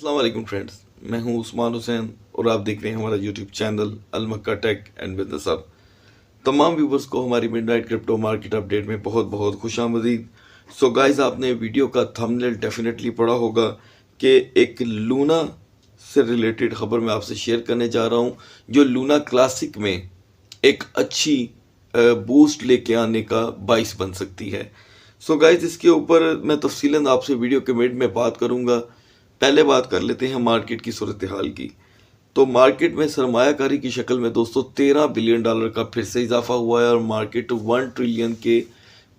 अस्सलाम वालेकुम फ्रेंड्स, मैं हूं उस्मान हुसैन और आप देख रहे हैं हमारा YouTube channel Al Makka tech and business hub. तमाम व्यूवर्स को हमारी मिडनाइट क्रिप्टो मार्केट अपडेट में बहुत बहुत खुशामदीद। सो गाइस, आपने वीडियो का थंबनेल डेफिनेटली पढ़ा होगा कि एक लूना से रिलेटेड खबर मैं आपसे शेयर करने जा रहा हूं, जो लूना क्लासिक में एक अच्छी बूस्ट लेके आने का बाइस बन सकती है। सो गाइस, इसके ऊपर मैं तफसीलन आपसे वीडियो के मिड में बात करूंगा। पहले बात कर लेते हैं मार्केट की सूरत हाल की। तो मार्केट में सरमायाकारी की शक्ल में दोस्तों $13 बिलियन का फिर से इजाफा हुआ है और मार्केट 1 ट्रिलियन के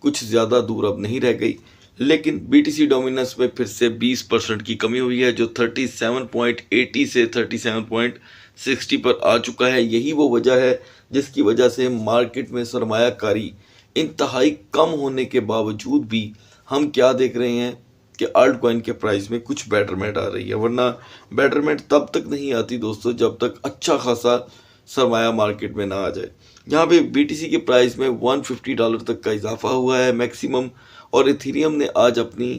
कुछ ज़्यादा दूर अब नहीं रह गई। लेकिन बीटीसी डोमिनेंस में फिर से 20% की कमी हुई है, जो 37.80 से 37.60 पर आ चुका है। यही वो वजह है जिसकी वजह से मार्केट में सरमायाकारी इंतहाई कम होने के बावजूद भी हम क्या देख रहे हैं कि आल्ट कॉइन के प्राइस में कुछ बेटरमेंट आ रही है। वरना बेटरमेंट तब तक नहीं आती दोस्तों जब तक अच्छा खासा सरमाया मार्केट में ना आ जाए। यहाँ पे बीटीसी के प्राइस में $150 तक का इजाफा हुआ है मैक्सिमम। और इथेरियम ने आज अपनी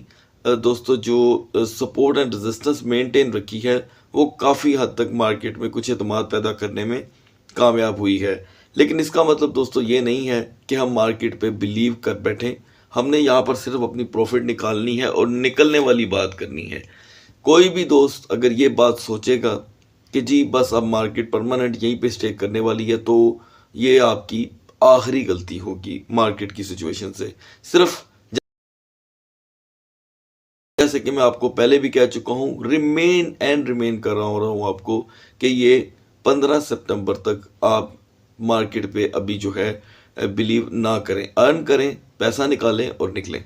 दोस्तों जो सपोर्ट एंड रेजिस्टेंस मेंटेन रखी है, वो काफ़ी हद तक मार्केट में कुछ एतमाद पैदा करने में कामयाब हुई है। लेकिन इसका मतलब दोस्तों ये नहीं है कि हम मार्केट पे बिलीव कर बैठें। हमने यहाँ पर सिर्फ अपनी प्रॉफिट निकालनी है और निकलने वाली बात करनी है। कोई भी दोस्त अगर ये बात सोचेगा कि जी बस अब मार्केट परमानेंट यहीं पे स्टे करने वाली है, तो ये आपकी आखिरी गलती होगी मार्केट की सिचुएशन से। सिर्फ जैसे कि मैं आपको पहले भी कह चुका हूँ, रिमेन कर रहा हूँ आपको कि ये 15 सितंबर तक आप मार्केट पे अभी जो है बिलीव ना करें, अर्न करें, पैसा निकालें और निकलें।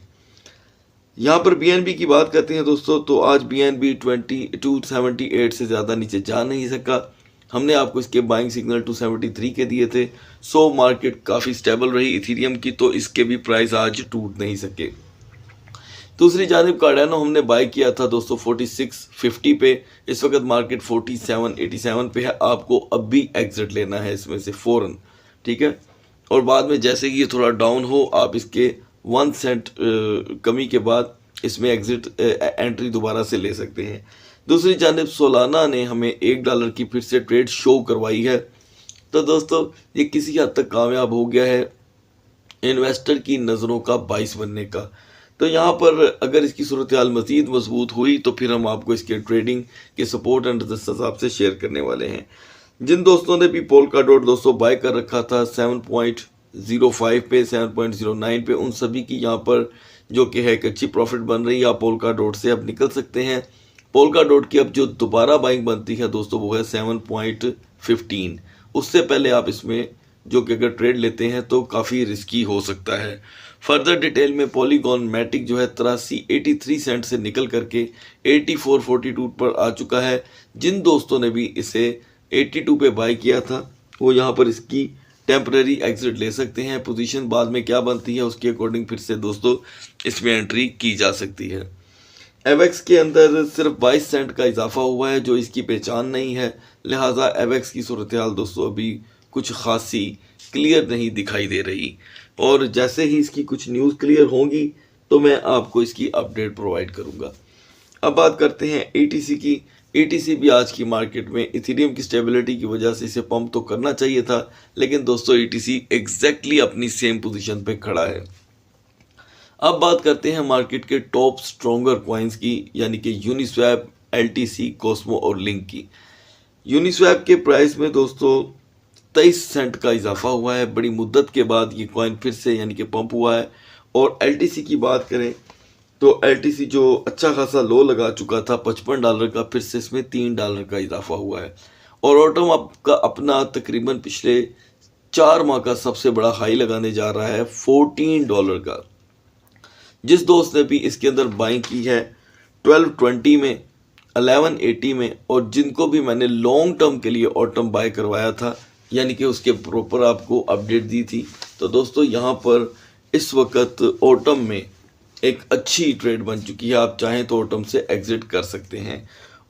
यहाँ पर बीएनबी की बात करते हैं दोस्तों, तो आज बीएनबी 278 से ज़्यादा नीचे जा नहीं सका। हमने आपको इसके बाइंग सिग्नल 273 के दिए थे। सो मार्केट काफ़ी स्टेबल रही इथेरियम की, तो इसके भी प्राइस आज टूट नहीं सके। दूसरी जानिब कार्डानो हमने बाय किया था दोस्तों 4650 पे। इस वक्त मार्केट 4787 पे है। आपको अब भी एग्जिट लेना है इसमें से फ़ौरन, ठीक है। और बाद में जैसे कि ये थोड़ा डाउन हो, आप इसके 1 सेंट कमी के बाद इसमें एग्जिट एंट्री दोबारा से ले सकते हैं। दूसरी जानिब सोलाना ने हमें $1 की फिर से ट्रेड शो करवाई है। तो दोस्तों ये किसी हद तक कामयाब हो गया है इन्वेस्टर की नज़रों का बाइस बनने का। तो यहाँ पर अगर इसकी सूरत हाल मज़ीद मजबूत हुई तो फिर हम आपको इसके ट्रेडिंग के सपोर्ट एंड रेजिस्टेंस आपसे शेयर करने वाले हैं। जिन दोस्तों ने भी पोल्काडॉट दोस्तों बाय कर रखा था 7.05 पे, 7.09 पे, उन सभी की यहाँ पर जो कि है एक अच्छी प्रॉफिट बन रही है। आप पोल्काडॉट से अब निकल सकते हैं। पोल्काडॉट की अब जो दोबारा बाइंग बनती है दोस्तों वो है 7.15। उससे पहले आप इसमें जो कि अगर ट्रेड लेते हैं तो काफ़ी रिस्की हो सकता है। फर्दर डिटेल में पॉलीगॉन मैटिक जो है 83 सेंट से निकल करके 84.42 पर आ चुका है। जिन दोस्तों ने भी इसे 82 पे बाय किया था वो यहाँ पर इसकी टेम्पररी एग्जिट ले सकते हैं। पोजीशन बाद में क्या बनती है उसके अकॉर्डिंग फिर से दोस्तों इसमें एंट्री की जा सकती है। एवेक्स के अंदर सिर्फ 22 सेंट का इजाफा हुआ है, जो इसकी पहचान नहीं है। लिहाजा एवेक्स की सूरत हाल दोस्तों अभी कुछ खासी क्लियर नहीं दिखाई दे रही। और जैसे ही इसकी कुछ न्यूज़ क्लियर होंगी तो मैं आपको इसकी अपडेट प्रोवाइड करूंगा। अब बात करते हैं एटीसी की। एटीसी भी आज की मार्केट में इथेरियम की स्टेबिलिटी की वजह से इसे पंप तो करना चाहिए था, लेकिन दोस्तों एटीसी एग्जैक्टली अपनी सेम पोजीशन पे खड़ा है। अब बात करते हैं मार्केट के टॉप स्ट्रॉन्गर कॉइन्स की, यानी कि यूनिस्वैप, एलटीसी, कॉस्मो और लिंक की। यूनिस्वैप के प्राइस में दोस्तों 23 सेंट का इजाफा हुआ है। बड़ी मुद्दत के बाद ये कॉइन फिर से यानी कि पंप हुआ है। और एलटीसी की बात करें तो एलटीसी जो अच्छा खासा लो लगा चुका था $55 का, फिर से इसमें $3 का इजाफा हुआ है। और ऑटम आपका अपना तकरीबन पिछले 4 माह का सबसे बड़ा हाई लगाने जा रहा है $14 का। जिस दोस्त ने भी इसके अंदर बाइंग की है 1220 में, 1180 में, और जिनको भी मैंने लॉन्ग टर्म के लिए ऑटम बाय करवाया था यानी कि उसके प्रॉपर आपको अपडेट दी थी, तो दोस्तों यहाँ पर इस वक्त ऑटम में एक अच्छी ट्रेड बन चुकी है। आप चाहें तो ऑटम से एग्जिट कर सकते हैं।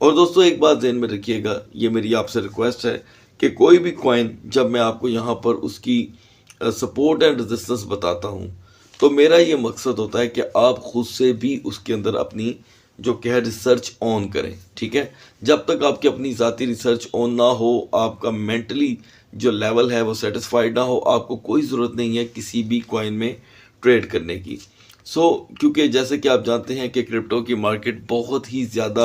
और दोस्तों एक बात ध्यान में रखिएगा, ये मेरी आपसे रिक्वेस्ट है कि कोई भी कॉइन जब मैं आपको यहाँ पर उसकी सपोर्ट एंड रेजिस्टेंस बताता हूँ तो मेरा ये मकसद होता है कि आप खुद से भी उसके अंदर अपनी जो कि है रिसर्च ऑन करें, ठीक है। जब तक आपकी अपनी ज़ाती रिसर्च ऑन ना हो, आपका मेंटली जो लेवल है वो सेटिस्फाइड ना हो, आपको कोई ज़रूरत नहीं है किसी भी कॉइन में ट्रेड करने की। क्योंकि जैसे कि आप जानते हैं कि क्रिप्टो की मार्केट बहुत ही ज़्यादा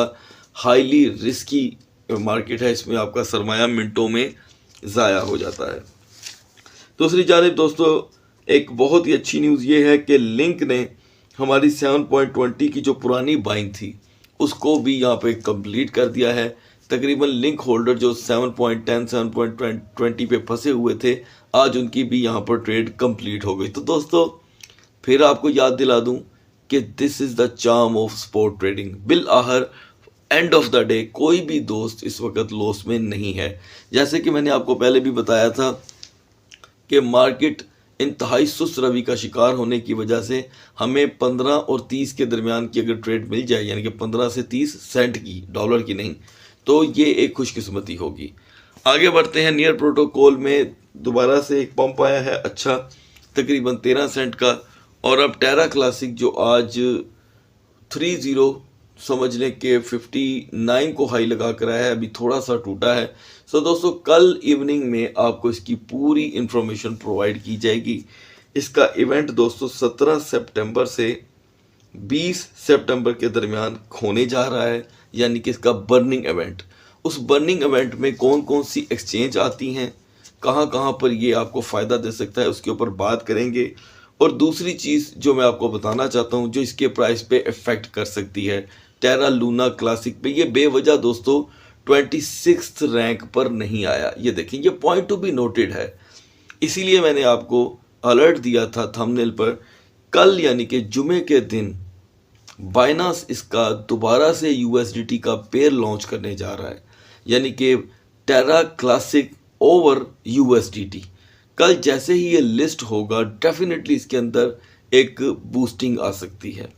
हाईली रिस्की मार्केट है, इसमें आपका सरमाया मिनटों में ज़ाया हो जाता है। दूसरी जानिब दोस्तों, एक बहुत ही अच्छी न्यूज़ ये है कि लिंक ने हमारी 7.20 की जो पुरानी बाइंग थी उसको भी यहाँ पे कंप्लीट कर दिया है। तकरीबन लिंक होल्डर जो 7.10 7.20 पे फंसे हुए थे, आज उनकी भी यहाँ पर ट्रेड कंप्लीट हो गई। तो दोस्तों फिर आपको याद दिला दूं कि this is the charm of sport trading. Bill आहर एंड ऑफ द डे कोई भी दोस्त इस वक्त लॉस में नहीं है। जैसे कि मैंने आपको पहले भी बताया था कि मार्केट इंतहाई सुस्त रवि का शिकार होने की वजह से हमें 15 और 30 के दरमियान की अगर ट्रेड मिल जाए, यानी कि 15 से 30 सेंट की, डॉलर की नहीं, तो ये एक खुशकिस्मती होगी। आगे बढ़ते हैं। नियर प्रोटोकॉल में दोबारा से एक पंप आया है अच्छा, तकरीबन 13 सेंट का। और अब टेरा क्लासिक जो आज 30 समझ लें कि 59 को हाई लगा कर आया है, अभी थोड़ा सा टूटा है। दोस्तों कल इवनिंग में आपको इसकी पूरी इंफॉर्मेशन प्रोवाइड की जाएगी। इसका इवेंट दोस्तों 17 सितंबर से 20 सितंबर के दरमियान होने जा रहा है, यानी कि इसका बर्निंग इवेंट। उस बर्निंग इवेंट में कौन कौन सी एक्सचेंज आती हैं, कहाँ कहाँ पर ये आपको फ़ायदा दे सकता है, उसके ऊपर बात करेंगे। और दूसरी चीज़ जो मैं आपको बताना चाहता हूँ जो इसके प्राइस पे इफ़ेक्ट कर सकती है, टेरा लूना क्लासिक पे ये बेवजह दोस्तों 26th रैंक पर नहीं आया। ये देखें, ये पॉइंट टू बी नोटेड है। इसीलिए मैंने आपको अलर्ट दिया था थंबनेल पर। कल यानी कि जुमे के दिन बाइनांस इसका दोबारा से यूएसडीटी का पेयर लॉन्च करने जा रहा है, यानी कि टेरा क्लासिक ओवर यूएसडीटी। कल जैसे ही ये लिस्ट होगा डेफिनेटली इसके अंदर एक बूस्टिंग आ सकती है।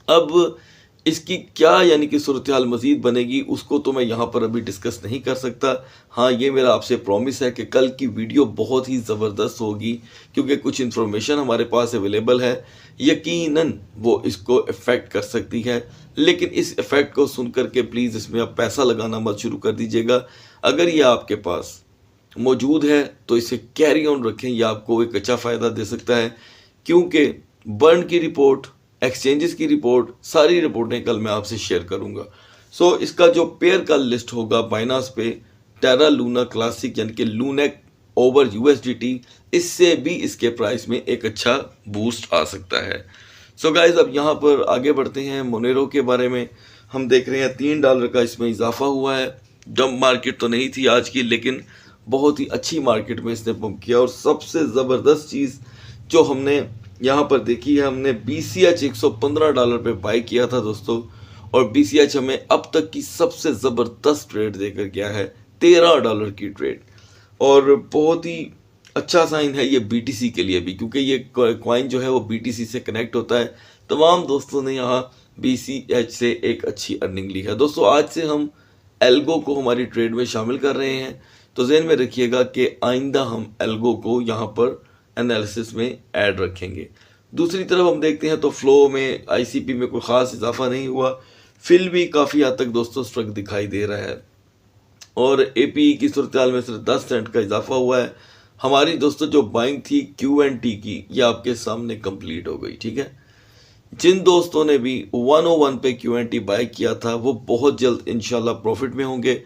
अब इसकी क्या यानी कि सूरत हाल मज़ीद बनेगी उसको तो मैं यहाँ पर अभी डिस्कस नहीं कर सकता। हाँ, ये मेरा आपसे प्रॉमिस है कि कल की वीडियो बहुत ही ज़बरदस्त होगी, क्योंकि कुछ इन्फॉर्मेशन हमारे पास अवेलेबल है, यकीनन वो इसको इफ़ेक्ट कर सकती है। लेकिन इस इफ़ेक्ट को सुन कर के प्लीज़ इसमें आप पैसा लगाना मत शुरू कर दीजिएगा। अगर ये आपके पास मौजूद है तो इसे कैरी ऑन रखें, ये आपको एक अच्छा फ़ायदा दे सकता है। क्योंकि बर्न की रिपोर्ट, एक्सचेंजेस की रिपोर्ट, सारी रिपोर्टें कल मैं आपसे शेयर करूंगा। इसका जो पेयर का लिस्ट होगा बाइनांस पे, टेरा लूना क्लासिक यानी कि लूनेक ओवर यूएसडीटी, इससे भी इसके प्राइस में एक अच्छा बूस्ट आ सकता है। गाइज अब यहाँ पर आगे बढ़ते हैं। मोनेरो के बारे में हम देख रहे हैं $3 का इसमें इजाफा हुआ है। डंप मार्केट तो नहीं थी आज की, लेकिन बहुत ही अच्छी मार्केट में इसने पंप किया। और सबसे ज़बरदस्त चीज़ जो हमने यहाँ पर देखी है, हमने BCH $115 पे बाई किया था दोस्तों, और BCH हमें अब तक की सबसे ज़बरदस्त ट्रेड देकर गया है, $13 की ट्रेड। और बहुत ही अच्छा साइन है ये BTC के लिए भी, क्योंकि ये कॉइन जो है वो BTC से कनेक्ट होता है। तमाम दोस्तों ने यहाँ BCH से एक अच्छी अर्निंग ली है। दोस्तों आज से हम एल्गो को हमारी ट्रेड में शामिल कर रहे हैं, तो ज़हन में रखिएगा कि आइंदा हम एल्गो को यहाँ पर एनालिसिस में ऐड रखेंगे। दूसरी तरफ हम देखते हैं तो फ्लो में ICP में कोई ख़ास इजाफा नहीं हुआ। फिल भी काफ़ी हद तक दोस्तों स्ट्रक दिखाई दे रहा है, और APE की सूरत हाल में सिर्फ 10 सेंट का इजाफा हुआ है। हमारी दोस्तों जो बाइंग थी QNT की, ये आपके सामने कंप्लीट हो गई, ठीक है। जिन दोस्तों ने भी 101 पे QNT बाय किया था वो बहुत जल्द इंशाल्लाह प्रॉफिट में होंगे।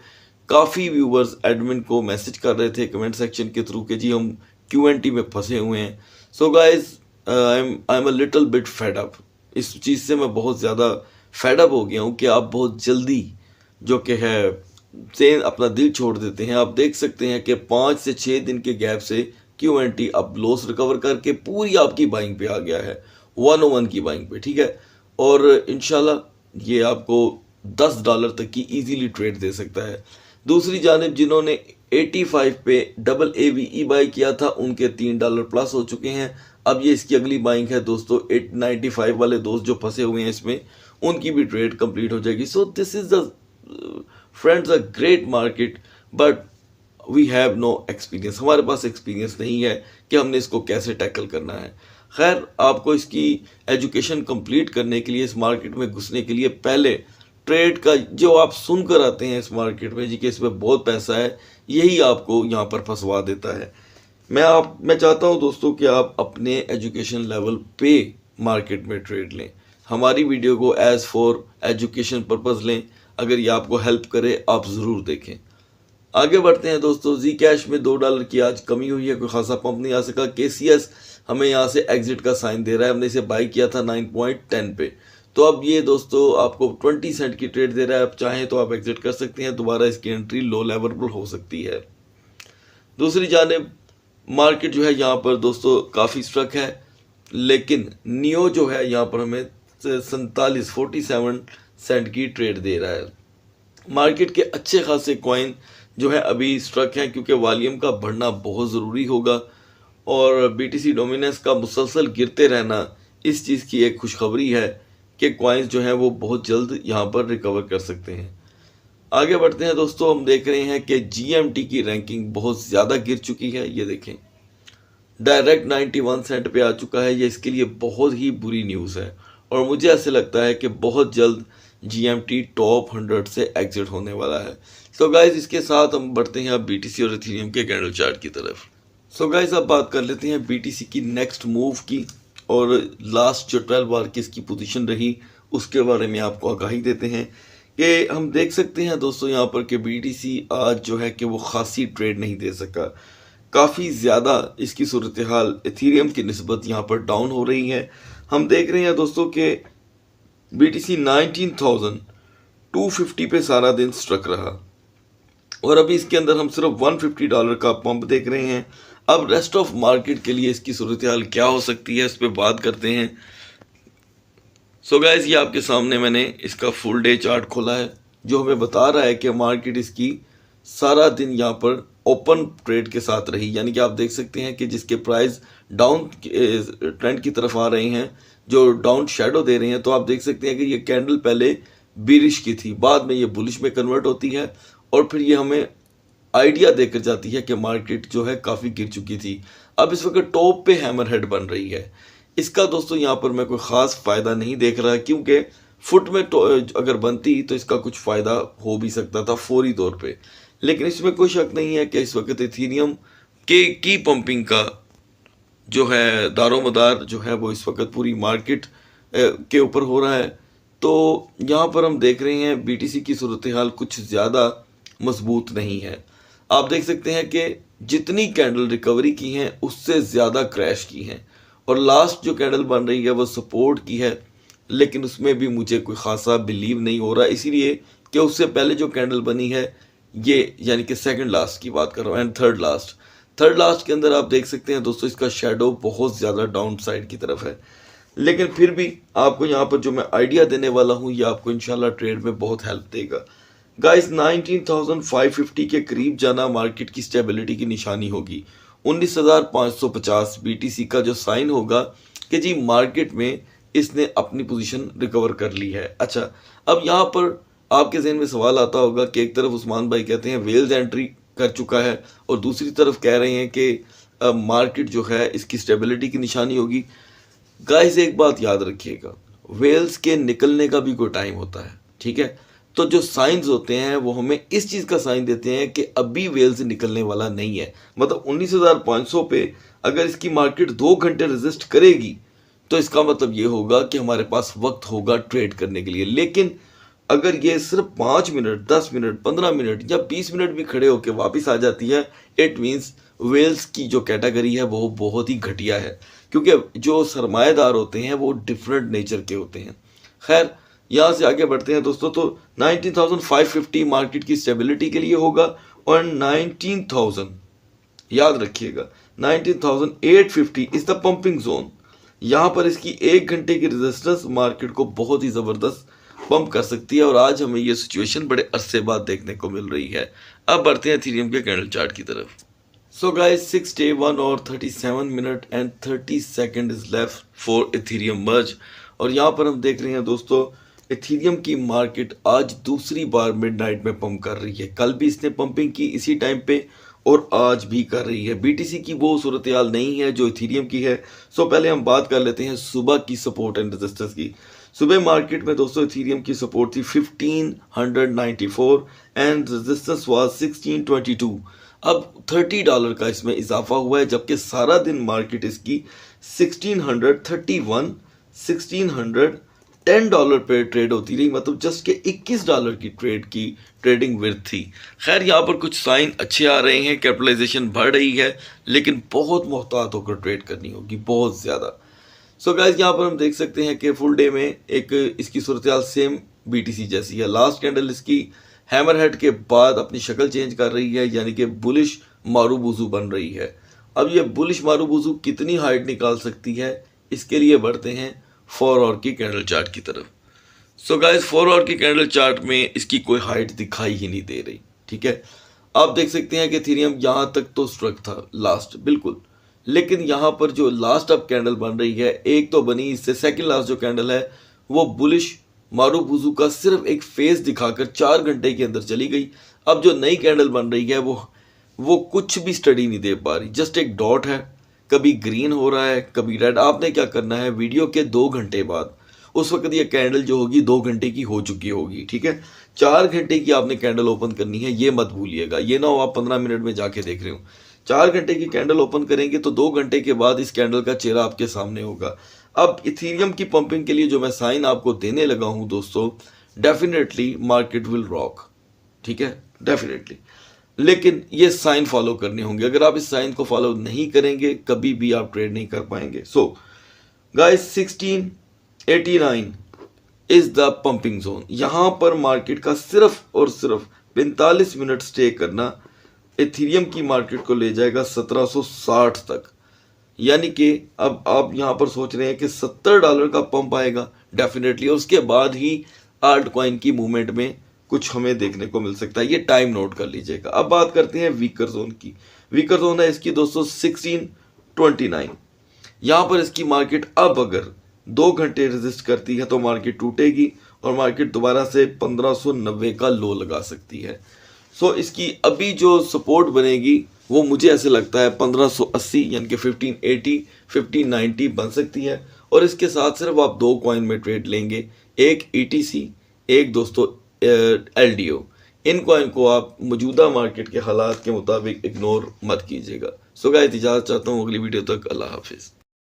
काफ़ी व्यूवर्स एडमिन को मैसेज कर रहे थे कमेंट सेक्शन के थ्रू कि जी हम QNT में फंसे हुए हैं। Guys I am a little bit fed up. इस चीज़ से मैं बहुत ज़्यादा फेड अप हो गया हूँ कि आप बहुत जल्दी जो कि है से अपना दिल छोड़ देते हैं। आप देख सकते हैं कि 5 से 6 दिन के गैप से QNT अब लॉस रिकवर करके पूरी आपकी बाइंग पे आ गया है, 101 की बाइंग पे, ठीक है। और इंशाल्लाह ये आपको $10 तक की इजीली ट्रेड दे सकता है। दूसरी जानिब जिन्होंने 85 पे AAVE बाई किया था उनके $3 प्लस हो चुके हैं। अब ये इसकी अगली बाइंग है दोस्तों। 895 वाले दोस्त जो फंसे हुए हैं इसमें, उनकी भी ट्रेड कंप्लीट हो जाएगी। This is the friends a great market, but we have no experience. हमारे पास एक्सपीरियंस नहीं है कि हमने इसको कैसे टैकल करना है। खैर, आपको इसकी एजुकेशन कंप्लीट करने के लिए, इस मार्केट में घुसने के लिए पहले ट्रेड का जो आप सुनकर आते हैं इस मार्केट में जी कि इसमें बहुत पैसा है, यही आपको यहाँ पर फंसवा देता है। मैं चाहता हूँ दोस्तों कि आप अपने एजुकेशन लेवल पे मार्केट में ट्रेड लें। हमारी वीडियो को एज फॉर एजुकेशन पर्पज़ लें। अगर ये आपको हेल्प करे आप ज़रूर देखें। आगे बढ़ते हैं दोस्तों। जी कैश में $2 की आज कमी हुई है, कोई खासा पंप नहीं आ सका। KCS हमें यहाँ से एग्जिट का साइन दे रहा है। हमने इसे बाई किया था 9.10 पे, तो अब ये दोस्तों आपको 20 सेंट की ट्रेड दे रहा है। आप चाहें तो आप एग्जिट कर सकते हैं, दोबारा इसकी एंट्री लो लेवल पर हो सकती है। दूसरी जानिब मार्केट जो है यहाँ पर दोस्तों काफ़ी स्ट्रक है, लेकिन नियो जो है यहाँ पर हमें 47 सेंट की ट्रेड दे रहा है। मार्केट के अच्छे खासे कॉइन जो है अभी स्ट्रक हैं, क्योंकि वॉल्यूम का बढ़ना बहुत ज़रूरी होगा और BTC डोमिनेंस का मुसलसल गिरते रहना इस चीज़ की एक खुशखबरी है कि कॉइन्स जो हैं वो बहुत जल्द यहाँ पर रिकवर कर सकते हैं। आगे बढ़ते हैं दोस्तों। हम देख रहे हैं कि GMT की रैंकिंग बहुत ज़्यादा गिर चुकी है। ये देखें, डायरेक्ट 91 सेंट पे आ चुका है। ये इसके लिए बहुत ही बुरी न्यूज़ है और मुझे ऐसे लगता है कि बहुत जल्द GMT टॉप 100 से एग्जिट होने वाला है। सो गाइज, इसके साथ हम बढ़ते हैं अब BTC और इथेरियम के कैंडल चार्ट की तरफ। सो गाइज, अब बात कर लेते हैं BTC की नेक्स्ट मूव की और लास्ट जो 12 बार की इसकी पोजीशन रही उसके बारे में आपको आगाही देते हैं कि हम देख सकते हैं दोस्तों यहाँ पर कि BTC आज जो है कि वो खासी ट्रेड नहीं दे सका। काफ़ी ज़्यादा इसकी सूरत हाल इथेरियम की निस्बत यहाँ पर डाउन हो रही है। हम देख रहे हैं दोस्तों कि BTC 19,250 पे सारा दिन स्ट्रक रहा और अभी इसके अंदर हम सिर्फ $150 का पंप देख रहे हैं। अब रेस्ट ऑफ मार्केट के लिए इसकी सूरत हाल क्या हो सकती है, इस पर बात करते हैं। सो गाइस, ये आपके सामने मैंने इसका फुल डे चार्ट खोला है जो हमें बता रहा है कि मार्केट इसकी सारा दिन यहाँ पर ओपन ट्रेड के साथ रही। यानी कि आप देख सकते हैं कि जिसके प्राइस डाउन ट्रेंड की तरफ आ रहे हैं, जो डाउन शेडो दे रहे हैं, तो आप देख सकते हैं कि ये कैंडल पहले बीरिश की थी, बाद में ये बुलिश में कन्वर्ट होती है और फिर ये हमें आइडिया देकर जाती है कि मार्केट जो है काफ़ी गिर चुकी थी। अब इस वक्त टॉप पे हैमर हेड बन रही है। इसका दोस्तों यहाँ पर मैं कोई ख़ास फ़ायदा नहीं देख रहा, क्योंकि फुट में अगर बनती तो इसका कुछ फ़ायदा हो भी सकता था फौरी तौर पे, लेकिन इसमें कोई शक नहीं है कि इस वक्त इथेरियम के की पंपिंग का जो है दारोमदार जो है वो इस वक्त पूरी मार्केट के ऊपर हो रहा है। तो यहाँ पर हम देख रहे हैं BTC की सूरत हाल कुछ ज़्यादा मजबूत नहीं है। आप देख सकते हैं कि जितनी कैंडल रिकवरी की हैं उससे ज़्यादा क्रैश की हैं और लास्ट जो कैंडल बन रही है वो सपोर्ट की है, लेकिन उसमें भी मुझे कोई ख़ासा बिलीव नहीं हो रहा, इसीलिए कि उससे पहले जो कैंडल बनी है ये, यानी कि सेकंड लास्ट की बात कर रहा हूँ एंड थर्ड लास्ट के अंदर आप देख सकते हैं दोस्तों इसका शेडो बहुत ज़्यादा डाउन साइड की तरफ है। लेकिन फिर भी आपको यहाँ पर जो मैं आइडिया देने वाला हूँ ये आपको इंशाल्लाह ट्रेड में बहुत हेल्प देगा। गाइस, 19,550 के करीब जाना मार्केट की स्टेबिलिटी की निशानी होगी। 19,550 BTC का जो साइन होगा कि जी मार्केट में इसने अपनी पोजीशन रिकवर कर ली है। अच्छा, अब यहाँ पर आपके जहन में सवाल आता होगा कि एक तरफ उस्मान भाई कहते हैं वेल्स एंट्री कर चुका है और दूसरी तरफ कह रहे हैं कि मार्केट जो है इसकी स्टेबिलिटी की निशानी होगी। गाइस, एक बात याद रखिएगा, वेल्स के निकलने का भी कोई टाइम होता है, ठीक है। तो जो साइंस होते हैं वो हमें इस चीज़ का साइन देते हैं कि अभी वेल्स निकलने वाला नहीं है। मतलब 19,500 पे अगर इसकी मार्केट 2 घंटे रेजिस्ट करेगी तो इसका मतलब ये होगा कि हमारे पास वक्त होगा ट्रेड करने के लिए। लेकिन अगर ये सिर्फ 5 मिनट, 10 मिनट, 15 मिनट या 20 मिनट भी खड़े होकर वापस आ जाती है, इट मीन्स वेल्स की जो कैटेगरी है वो बहुत ही घटिया है, क्योंकि जो सरमाएदार होते हैं वो डिफरेंट नेचर के होते हैं। खैर, यहाँ से आगे बढ़ते हैं दोस्तों। तो 19,550 मार्केट की स्टेबिलिटी के लिए होगा और 19,000 याद रखिएगा 19,850 इज द पंपिंग जोन। यहाँ पर इसकी 1 घंटे की रेजिस्टेंस मार्केट को बहुत ही ज़बरदस्त पंप कर सकती है और आज हमें ये सिचुएशन बड़े अरसे बाद देखने को मिल रही है। अब बढ़ते हैं इथेरियम के कैंडल चार्ट की तरफ। सो गाइस, 6 day 1 और 37 minute and 30 second is left for Ethereum merge. और यहाँ पर हम देख रहे हैं दोस्तों इथेरियम की मार्केट आज दूसरी बार मिडनाइट में पंप कर रही है। कल भी इसने पंपिंग की इसी टाइम पे और आज भी कर रही है। बीटीसी की वो सूरत हाल नहीं है जो इथेरियम की है। सो पहले हम बात कर लेते हैं सुबह की सपोर्ट एंड रेजिस्टेंस की। सुबह मार्केट में दोस्तों इथेरियम की सपोर्ट थी 1594 एंड रेजिस्टेंस वाज 1622। अब $30 का इसमें इजाफा हुआ है, जबकि सारा दिन मार्केट इसकी 1631 $1610 पे ट्रेड होती रही, मतलब जस्ट के $21 की ट्रेडिंग विड्थ थी। खैर यहाँ पर कुछ साइन अच्छे आ रहे हैं, कैपिटलाइजेशन बढ़ रही है, लेकिन बहुत मोहतात होकर ट्रेड करनी होगी, बहुत ज़्यादा। सो गाइस यहाँ पर हम देख सकते हैं कि फुल डे में एक इसकी सूरत हाल सेम बीटीसी जैसी है। लास्ट कैंडल इसकी हैमर हेड के बाद अपनी शक्ल चेंज कर रही है, यानी कि बुलिश मारूबुजू बन रही है। अब ये बुलिश मारूबुजू कितनी हाइट निकाल सकती है, इसके लिए बढ़ते हैं 4 आवर की कैंडल चार्ट की तरफ। सो गाइस 4 आवर की कैंडल चार्ट में इसकी कोई हाइट दिखाई ही नहीं दे रही, ठीक है। आप देख सकते हैं कि इथेरियम यहाँ तक तो स्ट्रक था लास्ट, बिल्कुल, लेकिन यहाँ पर जो लास्ट अप कैंडल बन रही है, एक तो बनी, इससे सेकंड लास्ट जो कैंडल है वो बुलिश मारूबुजू का सिर्फ एक फेस दिखाकर 4 घंटे के अंदर चली गई। अब जो नई कैंडल बन रही है वो कुछ भी स्टडी नहीं दे पा रही, जस्ट एक डॉट है, कभी ग्रीन हो रहा है कभी रेड। आपने क्या करना है, वीडियो के 2 घंटे बाद, उस वक्त ये कैंडल जो होगी 2 घंटे की हो चुकी होगी, ठीक है। 4 घंटे की आपने कैंडल ओपन करनी है, ये मत भूलिएगा। ये ना हो आप 15 मिनट में जाके देख रहे हो। 4 घंटे की कैंडल ओपन करेंगे तो 2 घंटे के बाद इस कैंडल का चेहरा आपके सामने होगा। अब इथेरियम की पंपिंग के लिए जो मैं साइन आपको देने लगा हूं दोस्तों, डेफिनेटली मार्केट विल रॉक, ठीक है, डेफिनेटली। लेकिन ये साइन फॉलो करने होंगे। अगर आप इस साइन को फॉलो नहीं करेंगे, कभी भी आप ट्रेड नहीं कर पाएंगे। So guys 1689 is the pumping zone. यहां पर मार्केट का सिर्फ और सिर्फ 45 मिनट स्टे करना इथेरियम की मार्केट को ले जाएगा 1760 तक। यानी कि अब आप यहां पर सोच रहे हैं कि $70 का पंप आएगा, डेफिनेटली उसके बाद ही आल्ट कॉइन की मूवमेंट में कुछ हमें देखने को मिल सकता है। ये टाइम नोट कर लीजिएगा। अब बात करते हैं वीकर जोन की। वीकर जोन है इसकी दोस्तों 1629। यहां पर इसकी मार्केट अब अगर 2 घंटे रेजिस्ट करती है तो मार्केट टूटेगी और मार्केट दोबारा से 1590 का लो लगा सकती है। सो इसकी अभी जो सपोर्ट बनेगी वो मुझे ऐसे लगता है 1580 यानी कि 1580 1590 बन सकती है। और इसके साथ सिर्फ आप 2 कॉइन में ट्रेड लेंगे, एक ETC, एक दोस्तों LDO। इन कॉइन को आप मौजूदा मार्केट के हालात के मुताबिक इग्नोर मत कीजिएगा। सो गाइस इजाज़त चाहता हूँ, अगली वीडियो तक अल्लाह हाफिज़।